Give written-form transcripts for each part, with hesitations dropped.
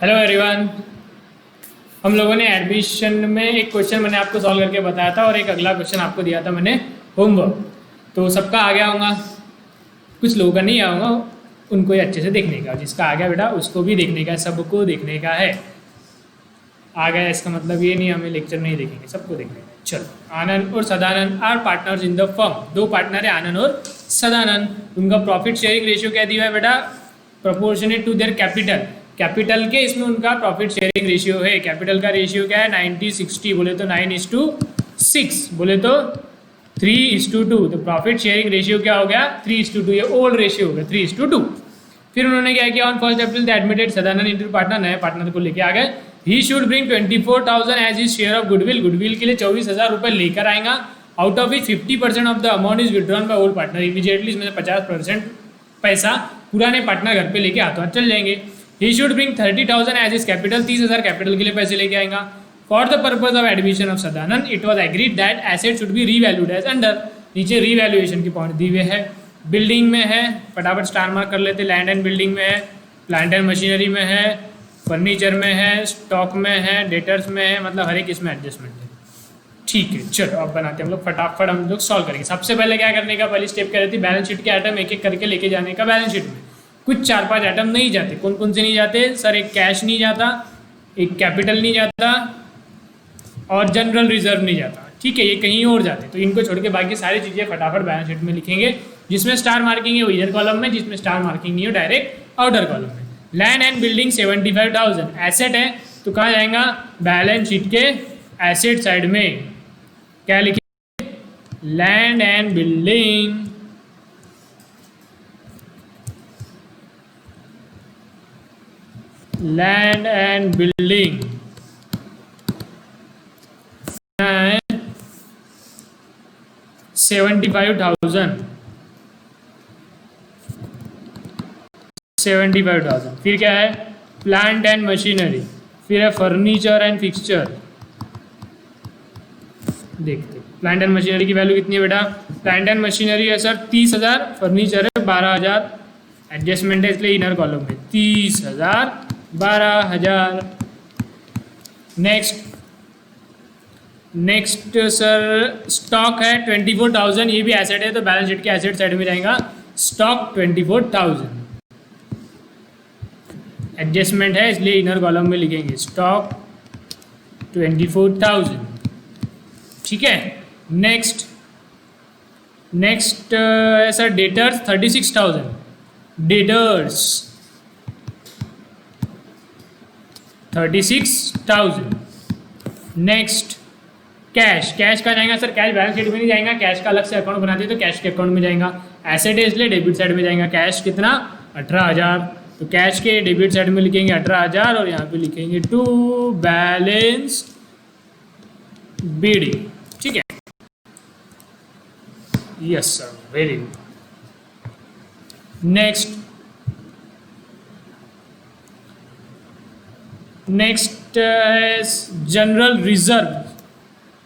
Hello everyone. हम लोगों ने एडमिशन में एक क्वेश्चन मैंने आपको सॉल्व करके बताया था और एक अगला क्वेश्चन आपको दिया था मैंने होमवर्क। तो सबका आ गया होगा, कुछ लोगों का नहीं आया होगा, उनको ही अच्छे से देखने का। जिसका आ गया बेटा उसको भी देखने का, सबको देखने का है। आ गया इसका मतलब ये नहीं हमें लेक्चर नहीं देखेंगे, सबको देखने का। चलो, आनंद और Sadanand are partners in the firm. दो पार्टनर है आनंद और सदानंद। उनका प्रॉफिट शेयरिंग रेशियो क्या दिया है बेटा? Proportionate to their capital. Capital के इसमें उनका प्रॉफिट शेयरिंग रेशियो है। कैपिटल का रेशियो क्या है? 90-60। बोले तो 9:6, बोले तो 3:2। तो प्रॉफिट शेयरिंग रेशियो क्या हो गया? 3:2। ये ओल्ड रेशियो हो गया 3:2। फिर उन्होंने क्या किया? On 1 April admitted Sadanand into partner, नए पार्टनर को लेके आ गए। He should bring 24,000 as his share of goodwill. Goodwill के लिए 24,000 रुपये लेकर आएगा। Out of which 50% of the amount is withdrawn by old partner. Immediately इसमें से 50% पैसा पुराने पार्टनर घर पे लेके हाथों हाथ चल जाएंगे। He should bring 30,000 as his capital. 30,000 capital के लिए पैसे लेके आएगा। For the purpose of admission of Sadanand it was agreed that asset should be revalued as under. नीचे रीवैल्यूएशन की पॉइंट दी हुए है। बिल्डिंग में है, फटाफट स्टार मार्क कर लेते। लैंड एंड बिल्डिंग में है, प्लांट एंड मशीनरी में है, फर्नीचर में है, स्टॉक में है, डेटर्स में है, मतलब हर एक इसमें एडजस्टमेंट है। ठीक है, चलो अब बनाते हैं हम लोग। फटाफट हम लोग सॉल्व करेंगे। सबसे पहले क्या करने का? पहली स्टेप क्या रहती है? बैलेंस शीट के आइटम एक एक करके लेके जाने का बैलेंस शीट में। कुछ 4-5 आइटम नहीं जाते। कौन कौन से नहीं जाते सर? एक कैश नहीं जाता, एक कैपिटल नहीं जाता और जनरल रिजर्व नहीं जाता। ठीक है, ये कहीं और जाते। तो इनको छोड़ के बाकी सारी चीज़ें फटाफट बैलेंस शीट में लिखेंगे। जिसमें स्टार मार्किंग है वो इधर कॉलम में, जिसमें स्टार मार्किंग नहीं है डायरेक्ट आउटर कॉलम में। लैंड एंड बिल्डिंग 75,000 एसेट है, तो कहाँ जाएगा? बैलेंस शीट के एसेट साइड में। क्या लिखेंगे? Land and building land and building 75,000। फिर क्या है? Plant and machinery. फिर है फर्नीचर एंड फिक्सचर। देखते प्लांट एंड मशीनरी की वैल्यू कितनी है बेटा? प्लांट एंड मशीनरी है सर 30,000, फर्नीचर है 12,000। एडजस्टमेंट है इसलिए इनर कॉलम में 30,000 12,000। नेक्स्ट सर स्टॉक है 24,000। ये भी एसेट है तो बैलेंस शीट के एसेट साइड में जाएगा। स्टॉक 24,000। एडजस्टमेंट है इसलिए इनर कॉलम में लिखेंगे स्टॉक 24,000। ठीक है, नेक्स्ट है sir debtors 36,000। Debtors 36,000। Next cash का जाएगा सर। कैश बैलेंस शीट में नहीं जाएगा, कैश का अलग से अकाउंट बनाते हैं तो कैश के अकाउंट में जाएगा। एसेट है इसलिए डेबिट साइड में जाएगा। कैश कितना? 18,000। तो कैश के डेबिट साइड में लिखेंगे 18,000 और यहाँ पे लिखेंगे टू बैलेंस बीडी। ठीक है, yes sir, very good. Next general reserve.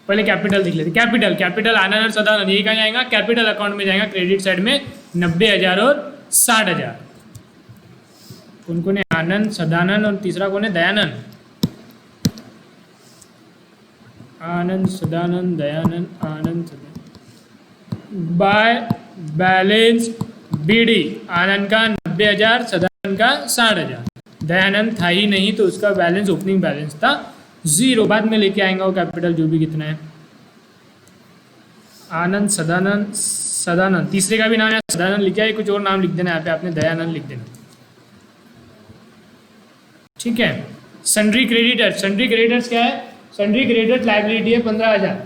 पहले कैपिटल देख लेते। कैपिटल आनंद और सदानंद ये कहाँ जाएगा? कैपिटल अकाउंट में जाएगा, क्रेडिट साइड में 90,000 और 60,000। कौन कौन है? आनंद, सदानंद और तीसरा कौन है? दयानंद। आनंद सदानंद दयानंद, आनंद सदानंद बाय बैलेंस बीडी। आनंद का 90,000, सदानंद का 60,000। दयानंद था ही नहीं तो उसका बैलेंस ओपनिंग बैलेंस था 0। बाद में लेके आएंगे वो कैपिटल जो भी कितना है। आनंद सदानंद तीसरे का भी नाम है सदानंद लिखा है, कुछ और नाम लिख देना यहाँ पे आपने, दयानंद लिख देना। ठीक है, सन्ड्री क्रेडिटर्स क्या है? सन्ड्री क्रेडिटर्स लाइबिलिटी है 15,000।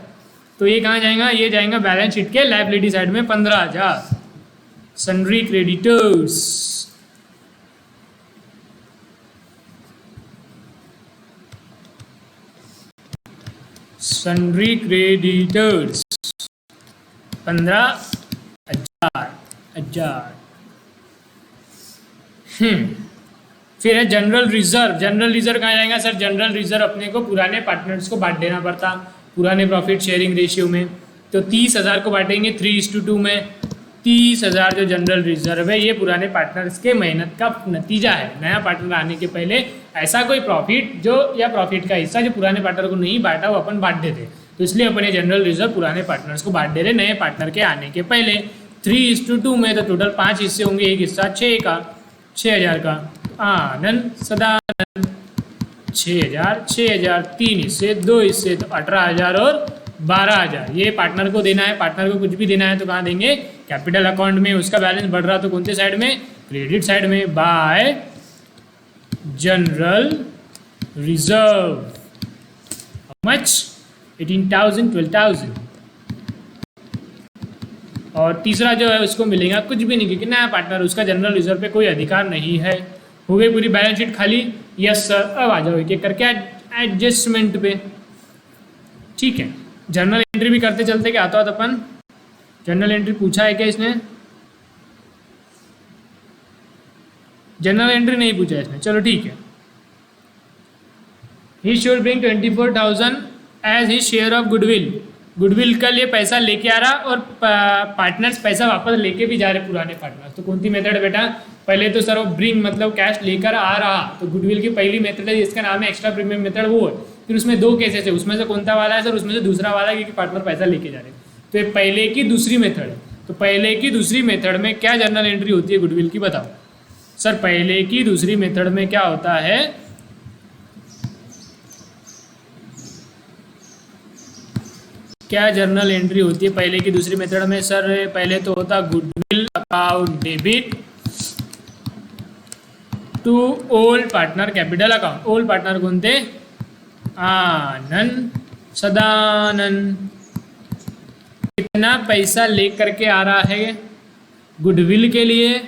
तो ये कहाँ जाएगा? ये जाएगा बैलेंस शीट के लाइबिलिटी साइड में 15,000। Sundry creditors. Sundry creditors 15,000। फिर है जनरल रिजर्व कहाँ जाएगा सर? जनरल रिजर्व अपने को पुराने पार्टनर्स को बांट देना पड़ता पुराने प्रॉफिट शेयरिंग रेशियो में। तो 30,000 को बांटेंगे 3:2 में। 30,000 जो जनरल रिजर्व है ये पुराने पार्टनर्स के मेहनत का नतीजा है। नया पार्टनर आने के पहले ऐसा कोई प्रॉफिट जो या प्रॉफिट का हिस्सा जो पुराने पार्टनर को नहीं बांटा वो अपन बांट देते, तो इसलिए अपन ये जनरल रिजर्व पुराने पार्टनर्स को बांट दे रहे नए पार्टनर के आने के पहले। 3:2 में तो टोटल 5 हिस्से होंगे, एक हिस्सा 6,000 का आनंद सदानंद 6,000 6,000 3 हिस्से 2 हिस्से तो 18,000 और 12,000 ये पार्टनर को देना है। पार्टनर को कुछ भी देना है तो कहाँ देंगे? कैपिटल अकाउंट में। उसका बैलेंस बढ़ रहा तो कौन से साइड में? क्रेडिट साइड में, bye general reserve. How much? 18,000 12,000। और तीसरा जो है उसको मिलेगा कुछ भी नहीं, क्योंकि नया पार्टनर उसका जनरल रिजर्व पे कोई अधिकार नहीं है। हो गई पूरी बैलेंस शीट खाली? Yes sir. अब आ जाओ एक एक करके एडजस्टमेंट पे। ठीक है, जर्नल एंट्री भी करते चलते क्या आता है अपन। जर्नल एंट्री पूछा है क्या इसने? जनरल एंट्री नहीं पूछा इसने, चलो ठीक है। He should bring 24,000 as he share of goodwill. Goodwill का लिए पैसा लेके आ रहा और पार्टनर्स पैसा वापस लेके भी जा रहे पुराने पार्टनर्स। तो कौन सी मेथड बेटा? पहले तो सर वो ब्रिंग मतलब कैश लेकर आ रहा, तो गुडविल की पहली मेथड है जिसका नाम है एक्स्ट्रा प्रीमियम मेथड, वो है। फिर उसमें 2 केसेस है, उसमें से कौन सा वाला है सर? उसमें से दूसरा वाला है, क्योंकि पार्टनर पैसा लेके जा रहे हैं। तो ये पहले की दूसरी मेथड है। तो पहले की दूसरी मेथड में क्या जर्नल एंट्री होती है गुडविल की, बताओ सर। पहले की दूसरी मेथड में क्या होता है? क्या जर्नल एंट्री होती है पहले की दूसरी मेथड में? सर पहले तो होता goodwill account debit to old partner capital account. Old partner कौन थे? आनंद सदानंद। कितना पैसा लेकर के आ रहा है गुडविल के लिए?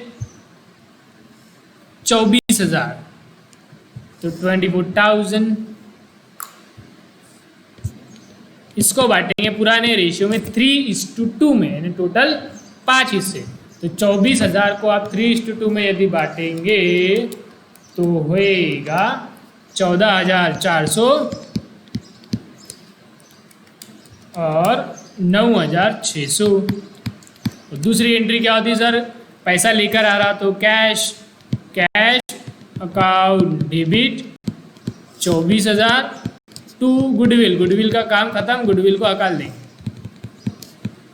24,000, तो 24,000। इसको बांटेंगे पुराने रेशियो में 3:2 में, यानी टोटल 5 हिस्से। तो 24,000 को आप 3:2 में यदि बांटेंगे तो होएगा 14,400 और 9,600। तो दूसरी एंट्री क्या होती है सर? पैसा लेकर आ रहा तो cash account debit 24,000 to goodwill. Goodwill का काम खत्म, गुडविल को हकाल देंगे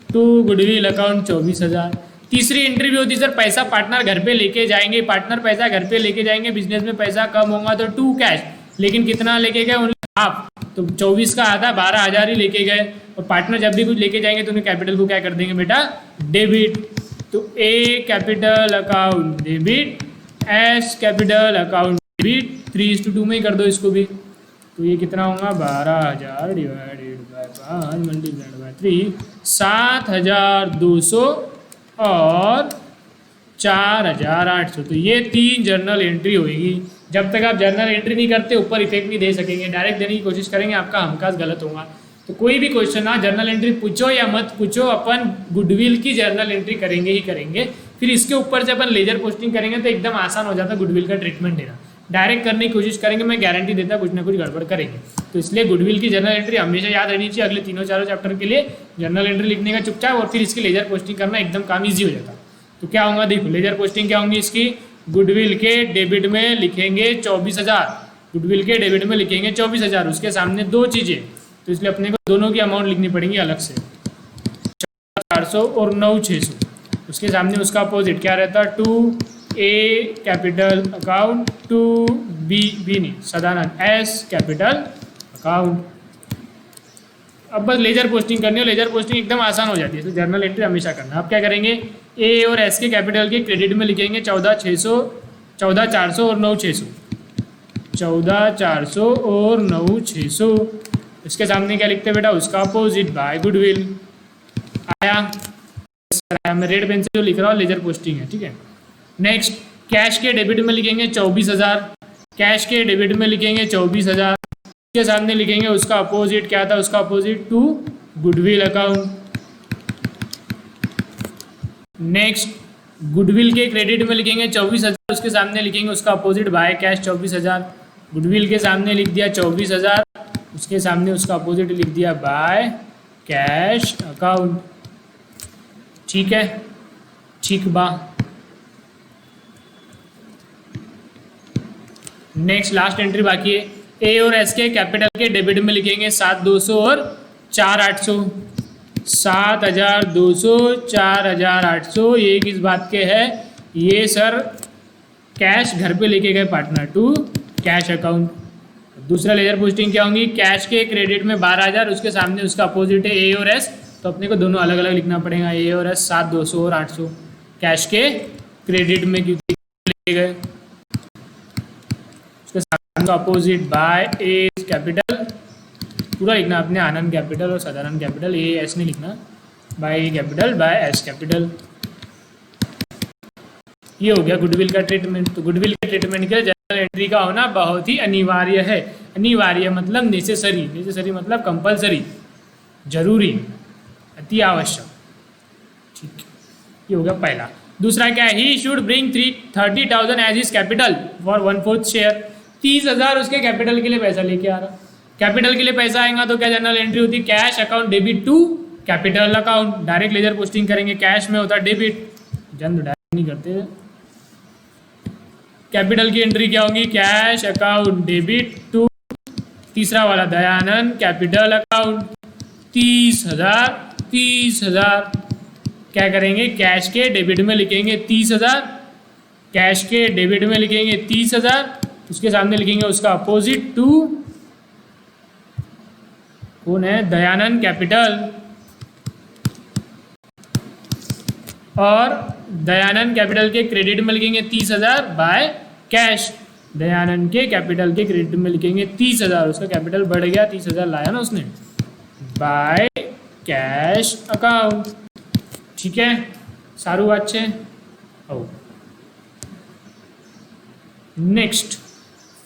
टू गुडविल अकाउंट 24,000। तीसरी एंट्री भी होती है सर पैसा पार्टनर घर पे लेके जाएंगे। पार्टनर पैसा घर पे लेके जाएंगे, बिजनेस में पैसा कम होगा तो टू कैश। लेकिन कितना लेके गए? Only half. तो 24 का आधा 12,000 ही लेके गए। और पार्टनर जब भी कुछ लेके जाएंगे तो उन्हें कैपिटल को क्या कर देंगे बेटा? डेबिट। तो A capital account debit, S capital account debit. 3:2 में ही कर दो इसको भी। तो ये कितना होगा? 12,000 डिवाइडेड बाय 5 मल्टीप्लाइड बाय 3, 7,200 और 4,800। तो ये 3 जर्नल एंट्री होगी। जब तक आप जर्नल एंट्री नहीं करते ऊपर इफेक्ट नहीं दे सकेंगे। डायरेक्ट देने की कोशिश करेंगे, आपका हमकास गलत होगा। तो कोई भी क्वेश्चन ना जर्नल एंट्री पूछो या मत पूछो, अपन गुडविल की जर्नल एंट्री करेंगे ही करेंगे। फिर इसके ऊपर से अपन लेजर पोस्टिंग करेंगे तो एकदम आसान हो जाता है गुडविल का ट्रीटमेंट देना। डायरेक्ट करने की कोशिश करेंगे, मैं गारंटी देता कुछ ना कुछ गड़बड़ करेंगे। तो इसलिए गुडविल की जर्नल एंट्री हमेशा याद रहनी चाहिए। अगले 3-4 चैप्टर के लिए जर्नल एंट्री लिखने का चुपचाप, और फिर इसकी लेजर पोस्टिंग करना एकदम काम ईजी हो जाता। तो क्या होगा देखो, लेजर पोस्टिंग क्या होंगी इसकी? गुडविल के डेबिट में लिखेंगे 24,000, गुडविल के डेबिट में लिखेंगे 24,000। उसके सामने 2 चीज़ें, तो इसलिए अपने को दोनों की अमाउंट लिखनी पड़ेंगी अलग से, 4,400 और 9,600। उसके सामने उसका अपोजिट क्या रहता? To A capital account, to B नहीं सदानंद एस कैपिटल अकाउंट। अब बस लेजर पोस्टिंग करनी हो, लेजर पोस्टिंग एकदम आसान हो जाती है। तो जर्नल एंट्री हमेशा करना। अब क्या करेंगे? ए और एस के कैपिटल के क्रेडिट में लिखेंगे 14,400 और 9,600, 14,400 और 9,600। इसके सामने क्या लिखते हैं बेटा? उसका अपोजिट बाय गुडविल। आया? मैं रेड पेन से जो लिख रहा हूँ लेजर पोस्टिंग है, ठीक है। नेक्स्ट, कैश के डेबिट में लिखेंगे 24,000, कैश के डेबिट में लिखेंगे 24,000। इसके सामने लिखेंगे उसका अपोजिट क्या था? उसका opposite to goodwill account. Next, goodwill के क्रेडिट में लिखेंगे 24,000, उसके सामने लिखेंगे उसका अपोजिट बाय कैश 24,000। गुडविल के सामने लिख दिया 24,000, उसके सामने उसका अपोजिट लिख दिया बाय कैश अकाउंट। ठीक है, ठीक बा। नेक्स्ट लास्ट एंट्री बाकी है। ए और एस के कैपिटल के डेबिट में लिखेंगे 7,200 और 4,800। 7,200 4,800 ये किस बात के है? ये सर कैश घर पे लेके गए पार्टनर टू कैश अकाउंट। दूसरा लेजर पोस्टिंग क्या होंगी? कैश के क्रेडिट में 12,000, उसके सामने उसका अपोजिट है ए और एस, तो अपने को दोनों अलग अलग लिखना पड़ेगा, ए और एस। 7,200 और 800 कैश के क्रेडिट में क्योंकि ले गए, उसके सामने का अपोजिट बाय ए कैपिटल, पूरा लिखना अपने आनंद कैपिटल और साधारण कैपिटल, ए एस नहीं लिखना, by A capital by S capital. ये हो गया गुडविल का ट्रीटमेंट। तो गुडविल के ट्रीटमेंट के जर्नल एंट्री का होना बहुत ही अनिवार्य है। अनिवार्य मतलब नेसेसरी, नेसेसरी मतलब कंपलसरी, जरूरी, अति आवश्यक। ठीक, ये हो गया पहला। दूसरा क्या है? He should bring 30,000 as his capital for 1/4 share. 30,000 उसके कैपिटल के लिए पैसा लेके आ रहा। कैपिटल के लिए पैसा आएगा तो क्या जर्नल एंट्री होती है? Cash account debit to capital account. Direct ledger posting करेंगे, कैश में होता है डेबिट, जन डायरेक्ट नहीं करते। कैपिटल की एंट्री क्या होगी? कैश अकाउंट डेबिट टू, तीसरा वाला दयानंद कैपिटल अकाउंट 30,000 क्या करेंगे? कैश के डेबिट में लिखेंगे 30,000, कैश के डेबिट में लिखेंगे 30,000, उसके सामने लिखेंगे उसका अपोजिट टू कौन है? दयानंद कैपिटल, और दयानंद कैपिटल के क्रेडिट में लिखेंगे 30,000 बाय कैश। दयानंद के कैपिटल के क्रेडिट में लिखेंगे 30,000, उसका कैपिटल बढ़ गया, 30,000 लाया ना उसने, बाय कैश अकाउंट। ठीक है, सारू बात है। Next,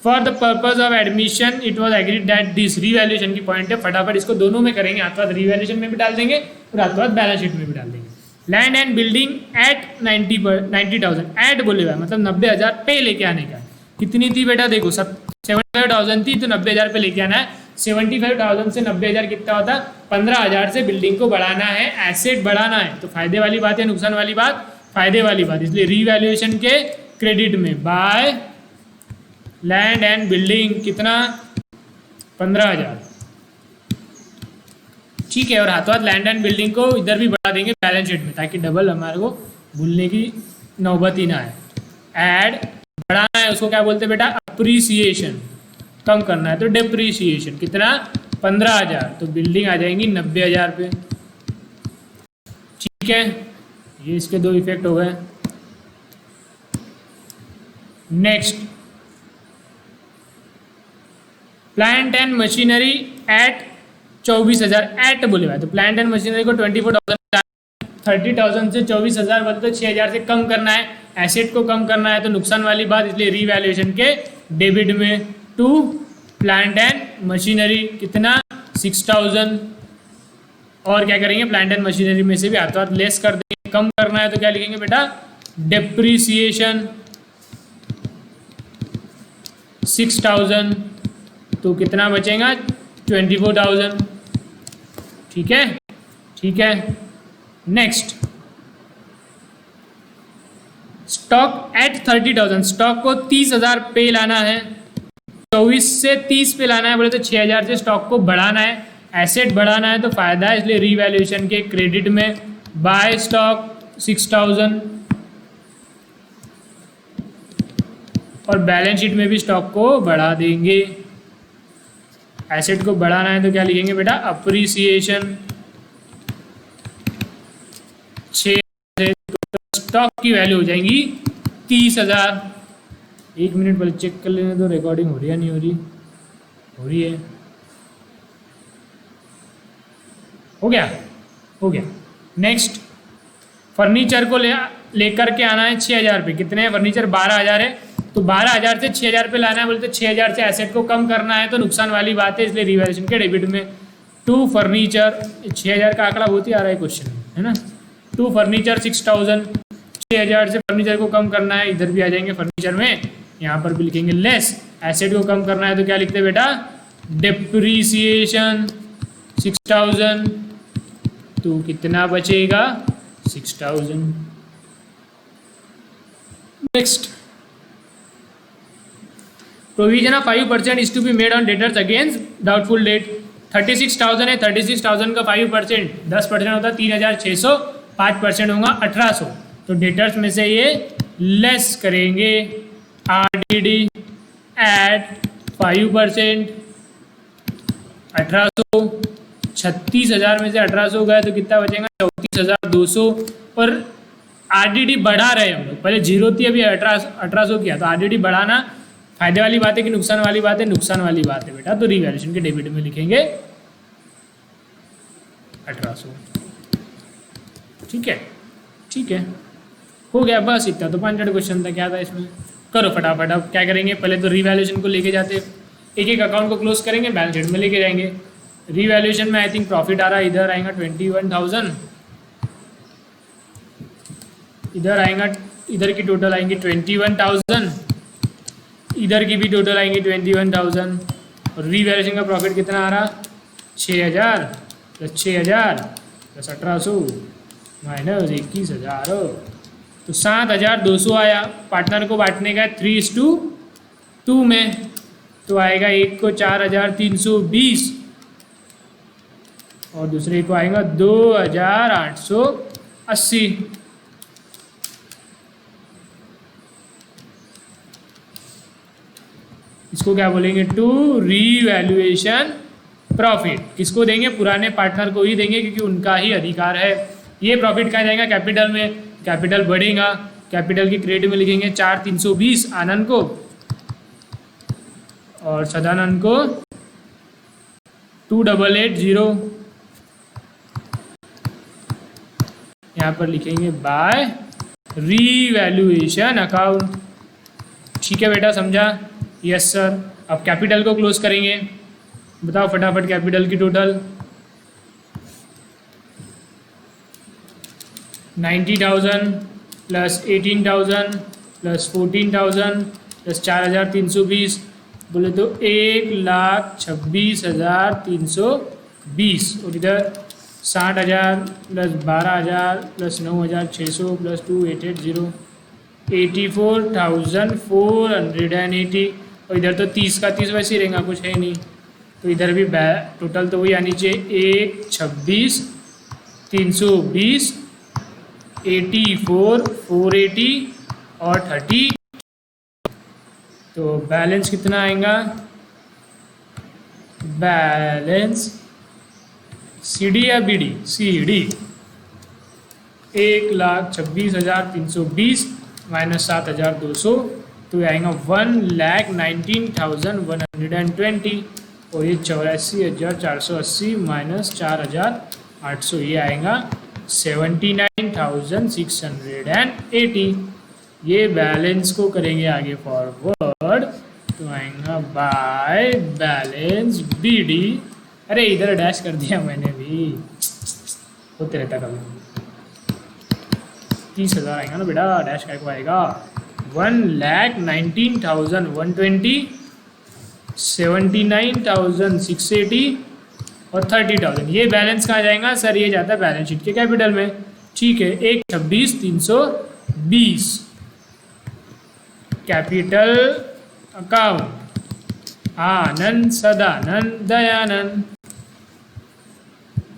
for the purpose of admission it was agreed that this, revaluation की पॉइंट है, फटाफट इसको दोनों में करेंगे, हाथ रिवैल्यूएशन में भी डाल देंगे और हाथ बैलेंस शीट में भी डाल देंगे। Land and building at 90,000, at बोले हुआ मतलब 90,000 पे लेके आने का। कितनी थी बेटा? देखो 75,000 थी तो 90,000 पे लेके आना है। 75,000 से 90,000 कितना होता? 15,000 से बिल्डिंग को बढ़ाना है, एसेट बढ़ाना है। तो फायदे वाली बात है, नुकसान वाली बात? फायदे वाली बात, इसलिए रीवैल्यूएशन के क्रेडिट में बाय लैंड एंड बिल्डिंग कितना? 15,000। ठीक है, और हाथों हाथ लैंड एंड बिल्डिंग को इधर भी बढ़ा देंगे बैलेंस शीट में, ताकि डबल हमारे को भूलने की नौबत ही ना आए। ऐड बढ़ाना है, उसको क्या बोलते हैं बेटा? अप्रिसिएशन। कम करना है तो डेप्रिसिएशन। कितना? 15,000, तो बिल्डिंग आ जाएंगी 90,000 पे। ठीक है, ये इसके दो इफेक्ट हो गए। Next, plant and machinery at 24,000, at बोले हुआ है, तो प्लांट एंड मशीनरी को 24,000, 30,000 से 24,000 बोलते तो 6,000 से कम करना है, एसेट को कम करना है, तो नुकसान वाली बात, इसलिए रीवैल्यूएशन के डेबिट में टू प्लांट एंड मशीनरी कितना? 6,000। और क्या करेंगे? प्लांट एंड मशीनरी में से भी हाथों हाथ लेस कर देंगे, कम करना है तो क्या लिखेंगे बेटा? डेप्रिसिएशन 6,000, तो कितना बचेगा? 24,000। ठीक है, ठीक है। नेक्स्ट, स्टॉक एट 30,000, स्टॉक को 30,000 पे लाना है, 24 से 30 पे लाना है बोले तो 6,000 से स्टॉक को बढ़ाना है, एसेट बढ़ाना है, तो फायदा है, इसलिए रीवैल्यूएशन के क्रेडिट में बाय स्टॉक 6,000, और बैलेंस शीट में भी स्टॉक को बढ़ा देंगे। एसेट को बढ़ाना है तो क्या लिखेंगे बेटा? अप्रिसिएशन 6 से, तो स्टॉक की वैल्यू हो जाएंगी 30,000। 1 मिनट पहले चेक कर लेने तो रिकॉर्डिंग हो रही है नहीं हो रही? हो रही है। हो गया, हो गया। नेक्स्ट, फर्नीचर को लेकर के आना है 6,000 पे। कितने हैं फर्नीचर? 12,000 है, तो 12,000 से 6,000 पे लाना है बोलते 6,000 से एसेट को कम करना है, तो नुकसान वाली बात है, इसलिए रिवैल्यूएशन के डेबिट में टू फर्नीचर। 6,000 का आंकड़ा बहुत ही आ रहा है क्वेश्चन में, है ना? टू फर्नीचर 6,000, 6,000 से फर्नीचर को कम करना है, इधर भी आ जाएंगे फर्नीचर में, यहाँ पर भी लिखेंगे लेस। एसेट को कम करना है तो क्या लिखते हैं बेटा? डेप्रिसिएशन 6,000, तो कितना बचेगा? 6,000। Next, provision of 5% is to be made on debtors against doubtful debt. 36,000 है, 36,000 का 5%, 10% होता है 3,600, 5% होगा 1,800। तो डेटर्स में से ये लेस करेंगे, RDD एट 5%, 1,800, 36,000 में से 1,800 गए तो कितना बचेगा, 34,200। और RDD बढ़ा रहे हैं हम लोग, पहले जीरो थी अभी 1,800 किया, तो RDD बढ़ाना फायदे वाली बात है कि नुकसान वाली बात है? नुकसान वाली बात है बेटा। तो रिवैल्यूएशन के डेबिट में लिखेंगे 1,800। ठीक है, ठीक है, हो गया, बस इतना तो 500 क्वेश्चन था। क्या था इसमें? करो फटाफट। अब क्या करेंगे, पहले तो रिवैल्यूएशन को लेके जाते, एक एक अकाउंट को क्लोज करेंगे, बैलेंस शीट में लेके जाएंगे। रिवैल्यूएशन में आई थिंक प्रॉफिट आ रहा है, इधर आएगा 21,000, इधर आएगा, इधर की टोटल आएंगी 21,000, इधर की भी टोटल आएंगी 21,000। और रिवैल्यूएशन का प्रॉफिट कितना आ रहा, 6,000 प्लस 6,000 प्लस 1,800 माइनस 21,000, तो 7,200 आया। पार्टनर को बांटने का 3:2 में, तो आएगा एक को 4,320 और दूसरे को आएगा 2,880। इसको क्या बोलेंगे, टू रीवैल्यूएशन प्रॉफिट। किसको देंगे, पुराने पार्टनर को ही देंगे क्योंकि उनका ही अधिकार है। ये प्रॉफिट कहाँ जाएगा, कैपिटल में। कैपिटल बढ़ेगा, कैपिटल की क्रेडिट में लिखेंगे 4,320 आनंद को, और सदानंद को 2,880। यहाँ पर लिखेंगे बाय रीवैल्यूएशन अकाउंट। ठीक है बेटा, समझा? Yes sir. अब कैपिटल को क्लोज करेंगे, बताओ फटाफट कैपिटल की टोटल। 90,000 प्लस 18,000 प्लस 14,000 प्लस 4,320, बोले तो 1,26,320। और इधर 60,000 प्लस 12,000 प्लस 9,600 प्लस 2,880, 84,480। और इधर तो 30 का 30 वैसे ही रहेगा, कुछ है नहीं, तो इधर भी टोटल तो वही आनी चाहिए, 1,26,320, 84,480 और 30। तो बैलेंस कितना आएगा, बैलेंस CD या BD, CD 1,26,320 माइनस 7,200, तो आएगा 1,19,120। और ये 84,480 माइनस 4,800, ये आएगा 79,680। ये बैलेंस को करेंगे आगे फॉरवर्ड, तो आएगा बाय बैलेंस BD। अरे इधर डैश कर दिया मैंने भी, होते रहता कभी। 30,000 आएगा ना बेटा, डैश का आएगा 1,19,120, 79,680 और 30,000। ये बैलेंस कहाँ जाएगा सर, ये जाता है बैलेंस शीट के कैपिटल में। ठीक है, 1,26,320 कैपिटल अकाउंट, आनंद सदानंद दयानंद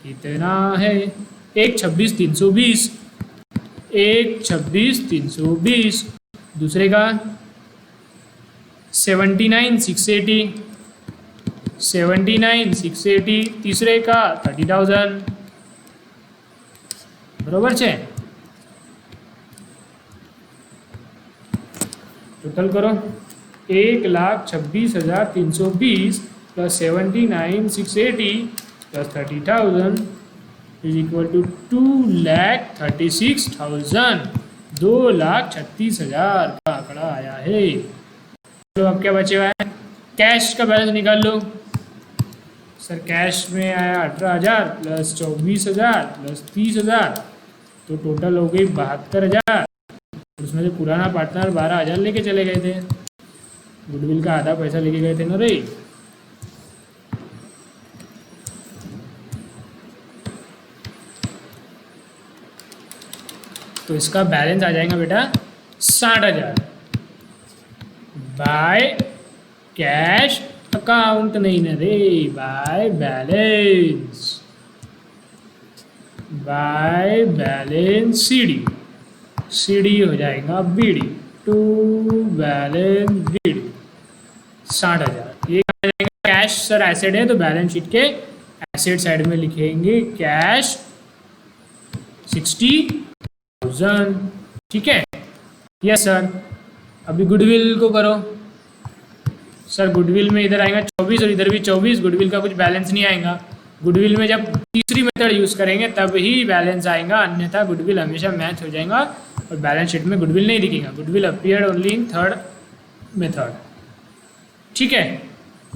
कितना है, 1,26,320, 1,26,320। दूसरे का 79,680, 79,680। तीसरे का 30,000, बरोबर છે। टोटल करो, 1,26,320 plus 79,680 plus 30,000 is equal to 2,36,000। 2,36,000 का आंकड़ा आया है। तो अब क्या बचे हुआ है, कैश का बैलेंस निकाल लो। सर कैश में आया 18,000 प्लस 24,000 प्लस 30,000, तो टोटल हो गई 72,000। उसमें से पुराना पार्टनर 12,000 लेके चले गए थे, गुडविल का आधा पैसा लेके गए थे ना रे। तो इसका बैलेंस आ जाएगा बेटा 60,000। बाय कैश अकाउंट नहीं ना रे, by balance, by balance CD, CD हो जाएगा बीडी, टू बैलेंस बीडी 60,000। ये कहा जाएगा कैश सर एसेट है तो बैलेंस शीट के एसेट साइड में लिखेंगे कैश 60,000। ठीक है, यस सर। अभी गुडविल को करो सर, गुडविल में इधर आएगा 24 और इधर भी 24, गुडविल का कुछ बैलेंस नहीं आएगा। गुडविल में जब तीसरी मेथड यूज़ करेंगे तब ही बैलेंस आएगा, अन्यथा गुडविल हमेशा मैच हो जाएगा और बैलेंस शीट में गुडविल नहीं दिखेगा। Goodwill appeared only in third method. ठीक है,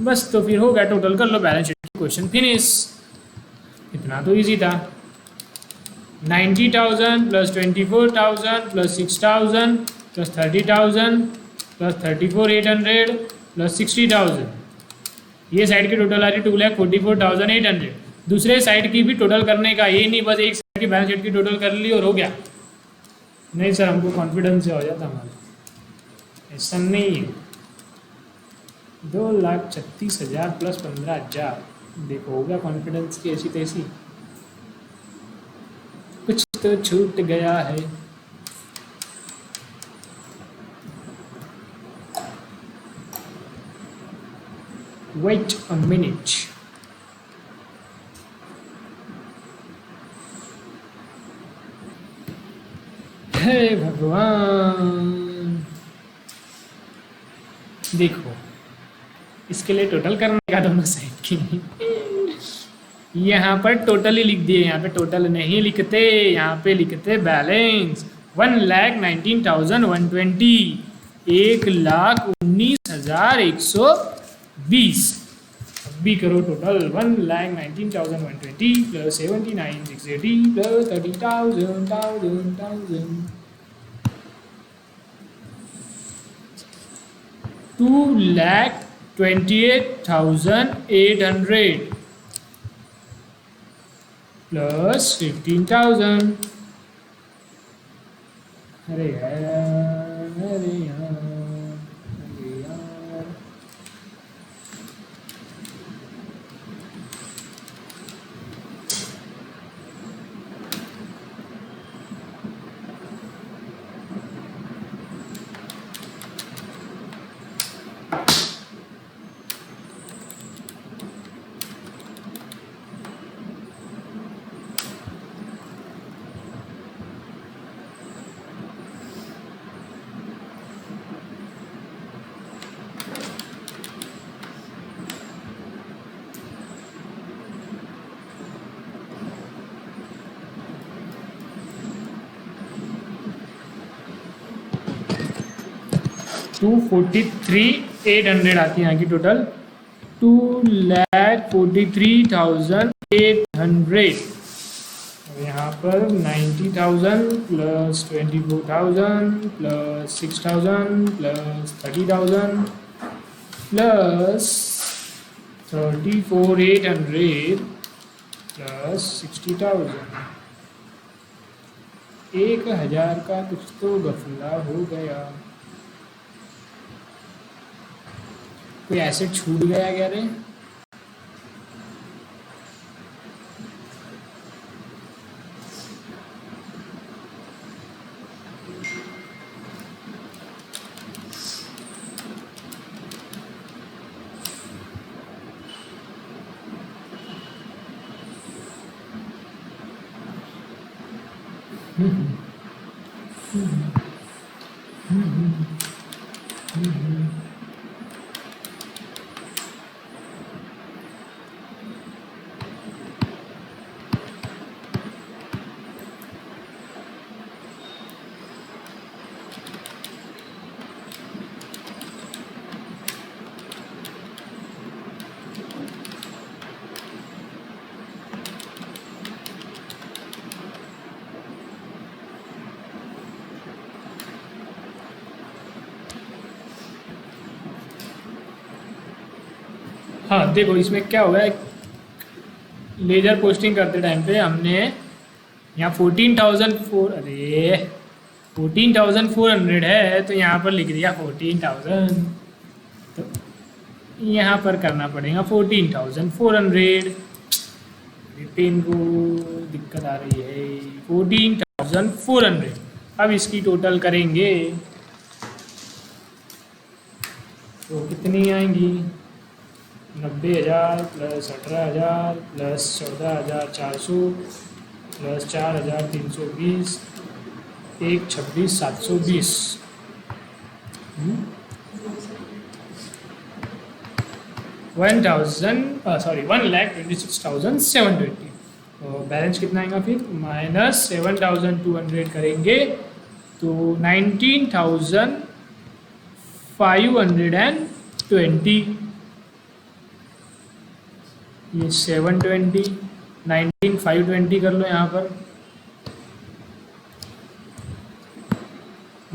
बस तो फिर हो गया, टोटल कर लो बैलेंस शीट की, क्वेश्चन फिनिश। इतना तो इजी था। 90,000 plus 24,000 plus 6,000 plus 30,000 plus 34,800 plus 60,000, ये साइड की टोटल आ रही 2,44,800। दूसरे साइड की भी टोटल करने का, ये नहीं बस एक साइड की बैलेंस शीट की टोटल कर ली और हो गया। नहीं सर, हमको कॉन्फिडेंस से हो जाता हमारा, ऐसा नहीं है। 2,36,000 प्लस 15,000, देखो हो गया कॉन्फिडेंस की ऐसी तैसी। कुछ तो छूट गया है। वेट अ मिनट, हे भगवान। देखो इसके लिए टोटल करने का दोनों साइड की, यहाँ पर टोटल ही लिख दिए, यहाँ पे टोटल नहीं लिखते, यहाँ पे लिखते बैलेंस। 1,19,120, 1,19,120। अब भी करो टोटल, 1,19,120 प्लस 79,680 प्लस 30,000 2,28,800 प्लस 15,000। अरे यार, अरे यार, अरे यार। टू 43,800 आती है यहाँ की टोटल, 2,43,800। यहाँ पर 90,000 plus 24,000 plus 6,000 plus 30,000 plus 34,800 plus 60,000। 1,000 का कुछ तो गफला हो गया। कोई एसेट छूट गया क्या रे? हाँ देखो इसमें क्या हुआ है, लेजर पोस्टिंग करते टाइम पे हमने यहाँ 14,400 है तो यहाँ पर लिख दिया 14,000। यहाँ पर करना पड़ेगा 14,400। पेन को दिक्कत आ रही है। 14,400। अब इसकी टोटल करेंगे तो कितनी आएंगी? 90,000 प्लस 18,000 प्लस 14,400 प्लस 4,320 1,26,720। 1,26,720। तो बैलेंस कितना आएगा फिर? माइनस 7,200 करेंगे तो 19,520। ये 720 19,520 कर लो यहाँ पर।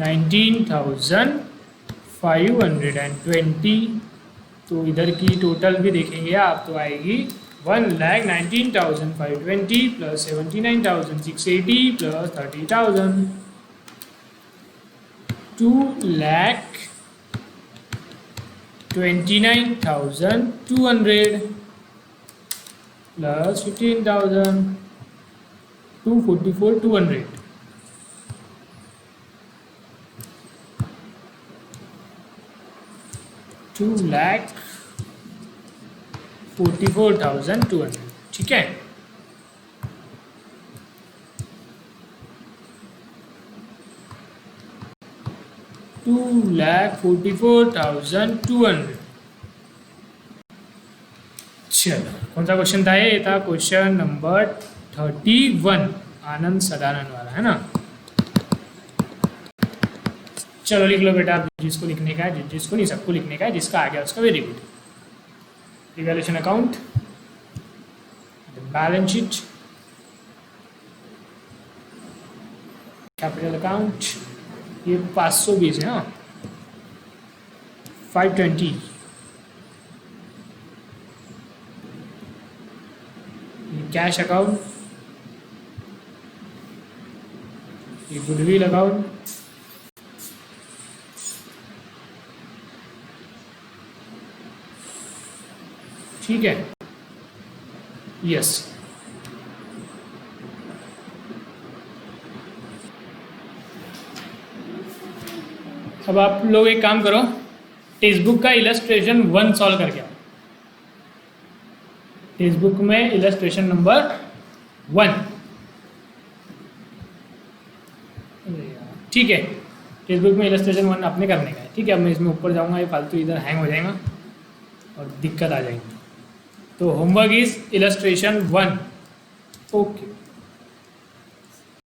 19,520। तो इधर की टोटल भी देखेंगे आप तो आएगी 1,19,520 प्लस 79,680 प्लस 30,000। 2,29,200 प्लस 15,000 244,200। 2,44,200। ठीक है। $2,44,200। चलो कौन सा क्वेश्चन था ये? था क्वेश्चन नंबर 31, आनंद सदानंद वाला, है ना। चलो लिख लो बेटा, आप जिसको लिखने का है, जिसको नहीं सबको लिखने का है, जिसका आ गया उसका very good. Evaluation account, balance sheet, capital account, ये 520 है। हाँ 520। कैश अकाउंट, ये गुडविल अकाउंट, ठीक है। यस अब आप लोग एक काम करो, टेक्स्ट बुक का इलस्ट्रेशन 1 सॉल्व करके आओ। टेक्स्ट बुक में इलस्ट्रेशन नंबर 1। ठीक है, टेक्स्ट बुक में इलस्ट्रेशन 1 आपने करने का है। ठीक है, अब मैं इसमें ऊपर जाऊंगा, ये फालतू इधर हैंग हो जाएगा और दिक्कत आ जाएगी। तो होमवर्क इज इलस्ट्रेशन 1। ओके।